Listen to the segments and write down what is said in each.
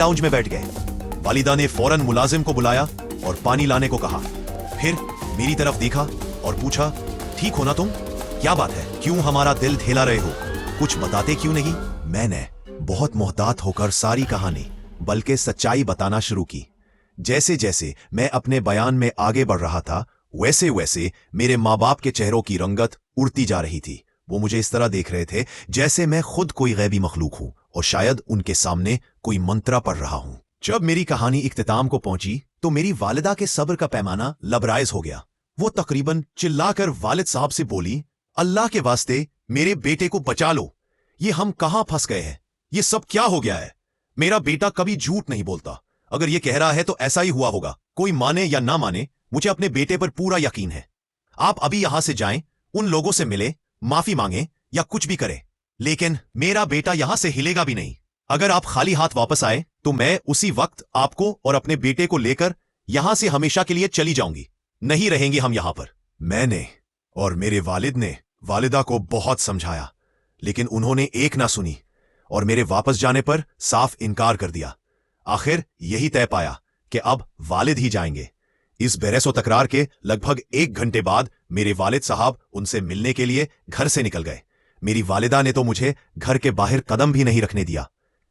Lounge में बैठ गए। वालिदा ने फौरन मुलाजिम को बुलाया और पानी लाने को कहा। फिर मेरी तरफ देखा और पूछा, ठीक हो ना तुम? क्या बात है, क्यों हमारा दिल ठेला रहे हो? कुछ बताते क्यों नहीं? मैंने बहुत मोहतात होकर सारी कहानी बल्कि सच्चाई बताना शुरू की। जैसे जैसे मैं अपने बयान में आगे बढ़ रहा था, वैसे वैसे मेरे माँ बाप के चेहरों की रंगत उड़ती जा रही थी। वो मुझे इस तरह देख रहे थे जैसे मैं खुद कोई गैबी मखलूक हूं और शायद उनके सामने कोई मंत्रा पढ़ रहा हूं। जब मेरी कहानी इख्तिताम को पहुंची तो मेरी वालिदा के सब्र का पैमाना लबराइज हो गया। वो तकरीबन चिल्लाकर वालिद साहब से बोली, अल्लाह के वास्ते मेरे बेटे को बचा लो। ये हम कहां फंस गए हैं? ये सब क्या हो गया है? मेरा बेटा कभी झूठ नहीं बोलता। अगर ये कह रहा है तो ऐसा ही हुआ होगा। कोई माने या ना माने, मुझे अपने बेटे पर पूरा यकीन है। आप अभी यहां से जाएं, उन लोगों से मिले, माफी मांगे या कुछ भी करें, लेकिन मेरा बेटा यहां से हिलेगा भी नहीं। अगर आप खाली हाथ वापस आए तो मैं उसी वक्त आपको और अपने बेटे को लेकर यहां से हमेशा के लिए चली जाऊंगी। नहीं रहेंगे हम यहां पर। मैंने और मेरे वालिद ने वालिदा को बहुत समझाया, लेकिन उन्होंने एक ना सुनी और मेरे वापस जाने पर साफ इनकार कर दिया। आखिर यही तय पाया कि अब वालिद ही जाएंगे। इस बहस तकरार के लगभग 1 घंटे बाद मेरे वालिद साहब उनसे मिलने के लिए घर से निकल गए। मेरी वालिदा ने तो मुझे घर के बाहर कदम भी नहीं रखने दिया।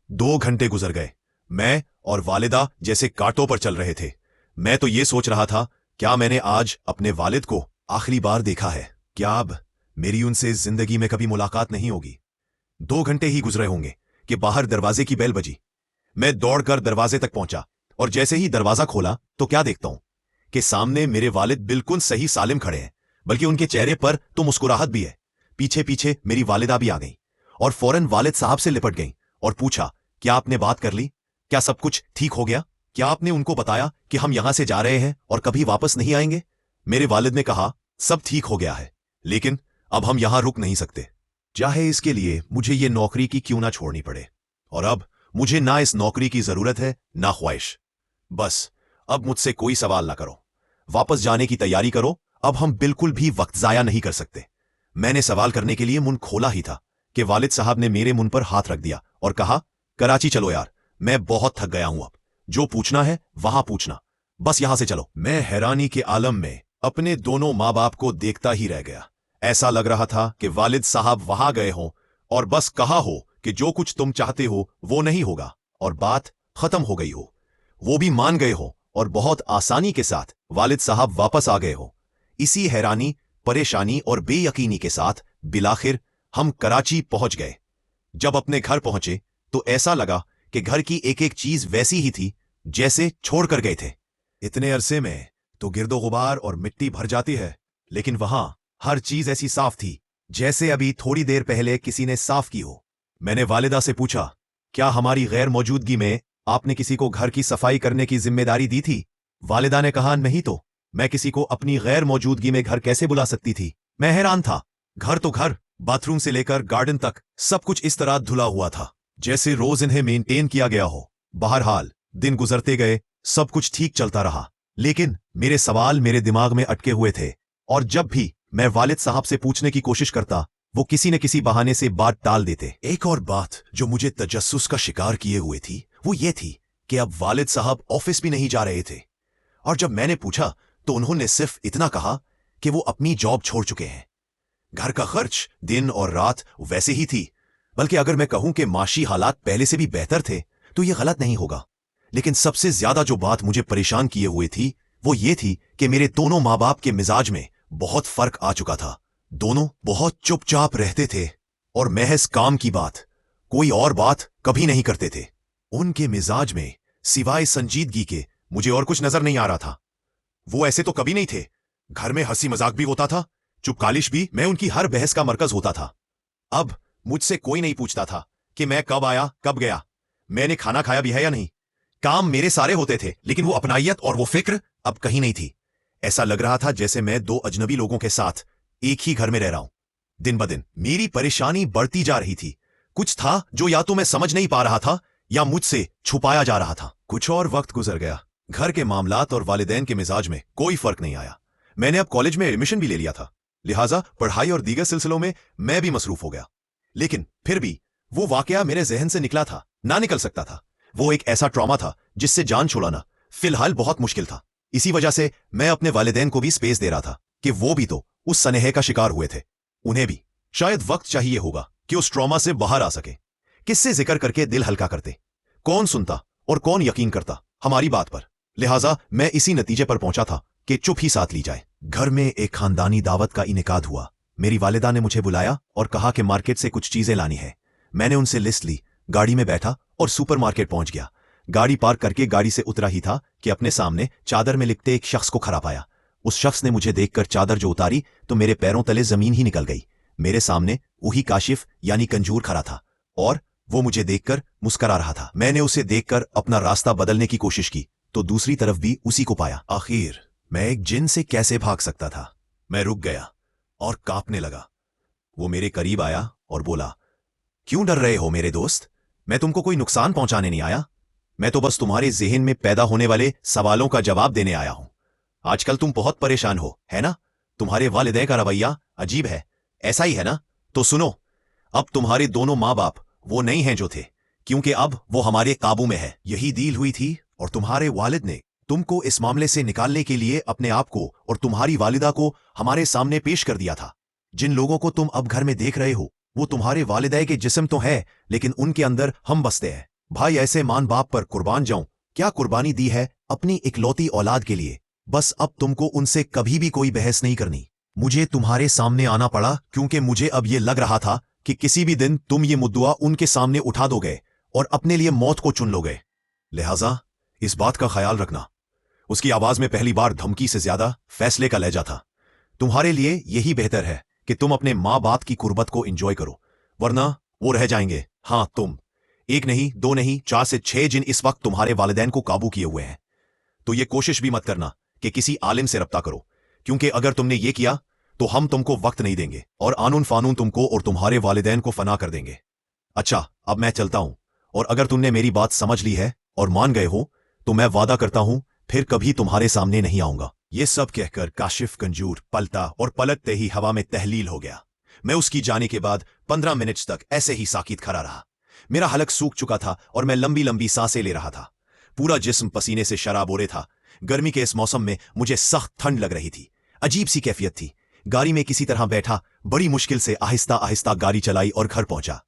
2 घंटे गुजर गए। मैं और वालिदा जैसे कांटों पर चल रहे थे। मैं तो ये सोच रहा था, क्या मैंने आज अपने वालिद को आखिरी बार देखा है? क्या अब मेरी उनसे जिंदगी में कभी मुलाकात नहीं होगी? 2 घंटे ही गुजरे होंगे कि बाहर दरवाजे की बेल बजी। मैं दौड़कर दरवाजे तक पहुंचा और जैसे ही दरवाजा खोला तो क्या देखता हूं कि सामने मेरे वालिद बिल्कुल सही सालिम खड़े हैं, बल्कि उनके चेहरे पर तो मुस्कुराहट भी है। पीछे पीछे मेरी वालिदा भी आ गई और फौरन वालिद साहब से लिपट गई और पूछा, क्या आपने बात कर ली? क्या सब कुछ ठीक हो गया? क्या आपने उनको बताया कि हम यहां से जा रहे हैं और कभी वापस नहीं आएंगे? मेरे वालिद ने कहा, सब ठीक हो गया है, लेकिन अब हम यहां रुक नहीं सकते, चाहे इसके लिए मुझे ये नौकरी की क्यों ना छोड़नी पड़े। और अब मुझे ना इस नौकरी की जरूरत है ना ख्वाहिश। बस अब मुझसे कोई सवाल ना करो, वापस जाने की तैयारी करो। अब हम बिल्कुल भी वक्त जाया नहीं कर सकते। मैंने सवाल करने के लिए मुंह खोला ही था कि वालिद साहब ने मेरे मुंह पर हाथ रख दिया और कहा, कराची चलो यार, मैं बहुत थक गया हूं। अब जो पूछना है वहां पूछना, बस यहां से चलो। मैं हैरानी के आलम में अपने दोनों माँ बाप को देखता ही रह गया। ऐसा लग रहा था कि वालिद साहब वहां गए हों और बस कहा हो कि जो कुछ तुम चाहते हो वो नहीं होगा और बात खत्म हो गई हो। वो भी मान गए हो और बहुत आसानी के साथ वालिद साहब वापस आ गए हो। इसी हैरानी, परेशानी और बेयकीनी के साथ बिलाखिर हम कराची पहुंच गए। जब अपने घर पहुंचे तो ऐसा लगा कि घर की एक एक चीज वैसी ही थी जैसे छोड़कर गए थे। इतने अरसे में तो गिरदो गुबार और मिट्टी भर जाती है, लेकिन वहां हर चीज ऐसी साफ थी जैसे अभी थोड़ी देर पहले किसी ने साफ की हो। मैंने वालिदा से पूछा, क्या हमारी गैर मौजूदगी में आपने किसी को घर की सफाई करने की जिम्मेदारी दी थी? वालिदा ने कहा, नहीं तो मैं किसी को अपनी गैर मौजूदगी में घर कैसे बुला सकती थी? मैं हैरान था। घर तो घर, बाथरूम से लेकर गार्डन तक सब कुछ इस तरह धुला हुआ था जैसे रोज इन्हें मेंटेन किया गया हो। बहरहाल दिन गुजरते गए, सब कुछ ठीक चलता रहा, लेकिन मेरे सवाल मेरे दिमाग में अटके हुए थे और जब भी मैं वालिद साहब से पूछने की कोशिश करता, वो किसी न किसी बहाने से बात टाल देते। एक और बात जो मुझे तजस्सुस का शिकार किए हुए थी वो ये थी कि अब वालिद साहब ऑफिस भी नहीं जा रहे थे और जब मैंने पूछा तो उन्होंने सिर्फ इतना कहा कि वो अपनी जॉब छोड़ चुके हैं। घर का खर्च दिन और रात वैसे ही थी, बल्कि अगर मैं कहूं कि माशी हालात पहले से भी बेहतर थे तो ये गलत नहीं होगा। लेकिन सबसे ज्यादा जो बात मुझे परेशान किए हुए थी वो ये थी कि मेरे दोनों माँ बाप के मिजाज में बहुत फर्क आ चुका था। दोनों बहुत चुपचाप रहते थे और महज काम की बात, कोई और बात कभी नहीं करते थे। उनके मिजाज में सिवाय संजीदगी के मुझे और कुछ नजर नहीं आ रहा था। वो ऐसे तो कभी नहीं थे। घर में हंसी मजाक भी होता था, चुपकालिश भी मैं उनकी हर बहस का मरकज होता था। अब मुझसे कोई नहीं पूछता था कि मैं कब आया कब गया, मैंने खाना खाया भी है या नहीं। काम मेरे सारे होते थे, लेकिन वो अपनाइयत और वो फिक्र अब कहीं नहीं थी। ऐसा लग रहा था जैसे मैं 2 अजनबी लोगों के साथ एक ही घर में रह रहा हूं। दिन ब दिन मेरी परेशानी बढ़ती जा रही थी। कुछ था जो या तो मैं समझ नहीं पा रहा था या मुझसे छुपाया जा रहा था। कुछ और वक्त गुजर गया। घर के मामलात और वालिदैन के मिजाज में कोई फर्क नहीं आया। मैंने अब कॉलेज में एडमिशन भी ले लिया था, लिहाजा पढ़ाई और दीगर सिलसिलों में मैं भी मसरूफ हो गया। लेकिन फिर भी वो वाकया मेरे जहन से निकला था, ना निकल सकता था। वो एक ऐसा ट्रॉमा था जिससे जान छुड़ाना फिलहाल बहुत मुश्किल था। इसी वजह से मैं अपने वालिदैन को भी स्पेस दे रहा था कि वो भी तो उस सनेह का शिकार हुए थे। उन्हें भी शायद वक्त चाहिए होगा कि उस ट्रॉमा से बाहर आ सके। किससे जिक्र करके दिल हल्का करते, कौन सुनता और कौन यकीन करता हमारी बात पर। लिहाजा मैं इसी नतीजे पर पहुंचा था कि चुप ही साथ ली जाए। घर में एक खानदानी दावत का इनेकाद हुआ। मेरी वालिदा ने मुझे बुलाया और कहा कि मार्केट से कुछ चीजें लानी है। मैंने उनसे लिस्ट ली, गाड़ी में बैठा और सुपरमार्केट पहुंच गया। गाड़ी पार्क करके गाड़ी से उतरा ही था कि अपने सामने चादर में लिपटे एक शख्स को खड़ा पाया। उस शख्स ने मुझे देखकर चादर जो उतारी तो मेरे पैरों तले जमीन ही निकल गई। मेरे सामने वही काशिफ यानी कंजूर खड़ा था और वो मुझे देखकर मुस्करा रहा था। मैंने उसे देखकर अपना रास्ता बदलने की कोशिश की तो दूसरी तरफ भी उसी को पाया। आखिर मैं एक जिन से कैसे भाग सकता था। मैं रुक गया और कांपने लगा। वो मेरे करीब आया और बोला, क्यों डर रहे हो मेरे दोस्त? मैं तुमको कोई नुकसान पहुंचाने नहीं आया। मैं तो बस तुम्हारे ज़हन में पैदा होने वाले सवालों का जवाब देने आया हूं। आजकल तुम बहुत परेशान हो, है ना? तुम्हारे वालिदैन का रवैया अजीब है, ऐसा ही है ना? तो सुनो, अब तुम्हारे दोनों माँ बाप वो नहीं हैं जो थे, क्योंकि अब वो हमारे काबू में है। यही डील हुई थी और तुम्हारे वालिद ने तुमको इस मामले से निकालने के लिए अपने आप को और तुम्हारी वालिदा को हमारे सामने पेश कर दिया था। जिन लोगों को तुम अब घर में देख रहे हो वो तुम्हारे वालिदैन के जिस्म तो है, लेकिन उनके अंदर हम बसते हैं। भाई, ऐसे मान बाप पर कुर्बान जाऊं, क्या कुर्बानी दी है अपनी इकलौती औलाद के लिए। बस अब तुमको उनसे कभी भी कोई बहस नहीं करनी। मुझे तुम्हारे सामने आना पड़ा क्योंकि मुझे अब ये लग रहा था कि किसी भी दिन तुम ये मुद्दा उनके सामने उठा दोगे और अपने लिए मौत को चुन लोगे। लिहाजा इस बात का ख्याल रखना। उसकी आवाज में पहली बार धमकी से ज्यादा फैसले का लहजा था। तुम्हारे लिए यही बेहतर है कि तुम अपने माँ बाप की कुर्बत को एंजॉय करो, वरना वो रह जाएंगे। हाँ, तुम एक नहीं, दो नहीं, 4 से 6 जिन इस वक्त तुम्हारे वालिदैन को काबू किए हुए हैं। तो ये कोशिश भी मत करना कि किसी आलिम से रब्ता करो, क्योंकि अगर तुमने ये किया तो हम तुमको वक्त नहीं देंगे और आनून फानून तुमको और तुम्हारे वालिदैन को फना कर देंगे। अच्छा, अब मैं चलता हूं, और अगर तुमने मेरी बात समझ ली है और मान गए हो तो मैं वादा करता हूं फिर कभी तुम्हारे सामने नहीं आऊंगा। ये सब कहकर काशिफ कंजूर पलटा और पलटते ही हवा में तहलील हो गया। मैं उसकी जाने के बाद 15 मिनट तक ऐसे ही साकित खड़ा रहा। मेरा हलक सूख चुका था और मैं लंबी लंबी सांसें ले रहा था। पूरा जिस्म पसीने से शराबोरे था। गर्मी के इस मौसम में मुझे सख्त ठंड लग रही थी। अजीब सी कैफियत थी। गाड़ी में किसी तरह बैठा बड़ी मुश्किल से आहिस्ता आहिस्ता गाड़ी चलाई और घर पहुंचा।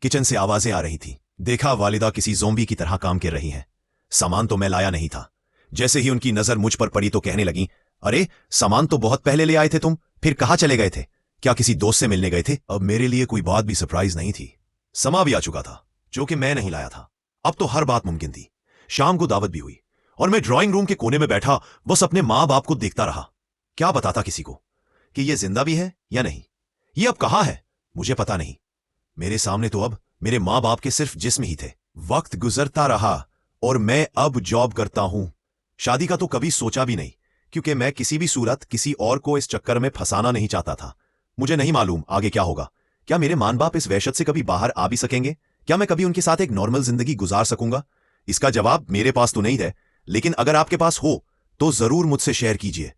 किचन से आवाजें आ रही थी। देखा वालिदा किसी ज़ोंबी की तरह काम कर रही हैं। सामान तो मैं लाया नहीं था। जैसे ही उनकी नजर मुझ पर पड़ी तो कहने लगी, अरे सामान तो बहुत पहले ले आए थे तुम, फिर कहाँ चले गए थे? क्या किसी दोस्त से मिलने गए थे? अब मेरे लिए कोई बात भी सरप्राइज नहीं थी। समा भी आ चुका था जो कि मैं नहीं लाया था। अब तो हर बात मुमकिन थी। शाम को दावत भी हुई और मैं ड्राइंग रूम के कोने में बैठा बस अपने माँ बाप को देखता रहा। क्या बताता किसी को कि ये जिंदा भी है या नहीं? ये अब कहाँ है मुझे पता नहीं। मेरे सामने तो अब मेरे माँ बाप के सिर्फ जिस्म ही थे। वक्त गुजरता रहा और मैं अब जॉब करता हूं। शादी का तो कभी सोचा भी नहीं, क्योंकि मैं किसी भी सूरत किसी और को इस चक्कर में फंसाना नहीं चाहता था। मुझे नहीं मालूम आगे क्या होगा। क्या मेरे माँ बाप इस वहशत से कभी बाहर आ भी सकेंगे? क्या मैं कभी उनके साथ एक नॉर्मल जिंदगी गुजार सकूंगा? इसका जवाब मेरे पास तो नहीं है, लेकिन अगर आपके पास हो तो जरूर मुझसे शेयर कीजिए।